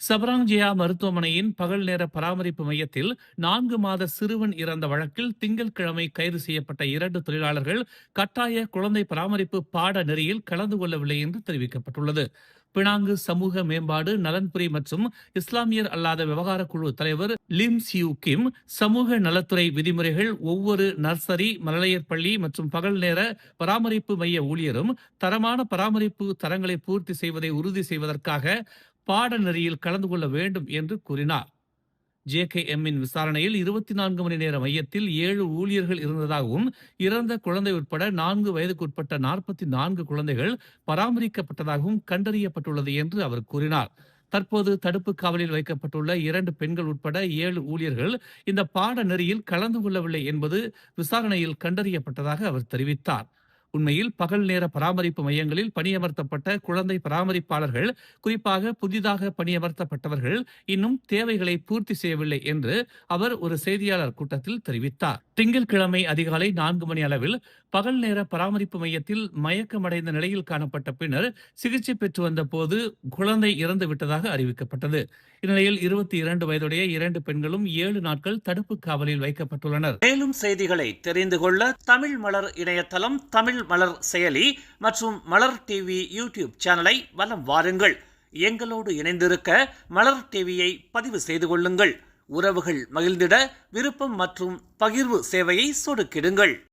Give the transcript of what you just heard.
சபராங்ஜியா மருத்துவமனையின் பகல் நேர பராமரிப்பு மையத்தில் 4 மாத சிறுவன் இறந்த வழக்கில் திங்கட்கிழமை கைது செய்யப்பட்ட 2 தொழிலாளர்கள் கட்டாய குழந்தை பராமரிப்பு பாட நெறியில் கலந்து கொள்ளவில்லை என்று தெரிவிக்கப்பட்டுள்ளது. பினாங்கு சமூக மேம்பாடு நலன்புரி மற்றும் இஸ்லாமியர் அல்லாத விவகார குழு தலைவர் லிம் சியூ கிம், சமூக நலத்துறை விதிமுறைகள் ஒவ்வொரு நர்சரி, மழலையர் பள்ளி மற்றும் பகல் நேர பராமரிப்பு மைய ஊழியரும் தரமான பராமரிப்பு தரங்களை பூர்த்தி செய்வதை உறுதி செய்வதற்காக பாடநெறியில் கலந்து கொள்ள வேண்டும் என்று கூறினார். ஜேகேஎம்மின் விசாரணையில் 24 மணி நேர மையத்தில் 7 ஊழியர்கள் இருந்ததாகவும், இறந்த குழந்தை உட்பட 4 வயதுக்குட்பட்ட 44 குழந்தைகள் பராமரிக்கப்பட்டதாகவும் கண்டறியப்பட்டுள்ளது என்று அவர் கூறினார். தற்போது தடுப்பு காவலில் வைக்கப்பட்டுள்ள 2 பெண்கள் உட்பட 7 ஊழியர்கள் இந்த பாடநெறியில் கலந்து கொள்ளவில்லை என்பது விசாரணையில் கண்டறியப்பட்டதாக அவர் தெரிவித்தார். உண்மையில் பகல் நேர பராமரிப்பு மையங்களில் பணியமர்த்தப்பட்ட குழந்தை பராமரிப்பாளர்கள், குறிப்பாக புதிதாக பணியமர்த்தப்பட்டவர்கள் இன்னும் தேவைகளை பூர்த்தி செய்யவில்லை என்று அவர் ஒரு செய்தியாளர் கூட்டத்தில் தெரிவித்தார். திங்கட்கிழமை அதிகாலை 4 மணி அளவில் பகல் நேர பராமரிப்பு மையத்தில் மயக்கமடைந்த நிலையில் காணப்பட்ட பின்னர் சிகிச்சை பெற்று வந்த போது குழந்தை இறந்து விட்டதாக அறிவிக்கப்பட்டது. இந்நிலையில் 22 வயதுடைய 2 பெண்களும் 7 நாட்கள் தடுப்பு காவலில் வைக்கப்பட்டுள்ளனர். மேலும் செய்திகளை தெரிந்து கொள்ள தமிழ் மலர் இணையதளம், தமிழ் மலர் செயலி மற்றும் மலர் டிவி யூடியூப் சேனலை வலம் வாருங்கள். எங்களோடு இணைந்திருக்க மலர் டிவியை பதிவு செய்து கொள்ளுங்கள். உறவுகள் மகிழ்ந்திட விருப்பம் மற்றும் பகிர்வு சேவையை சொடுக்கிடுங்கள்.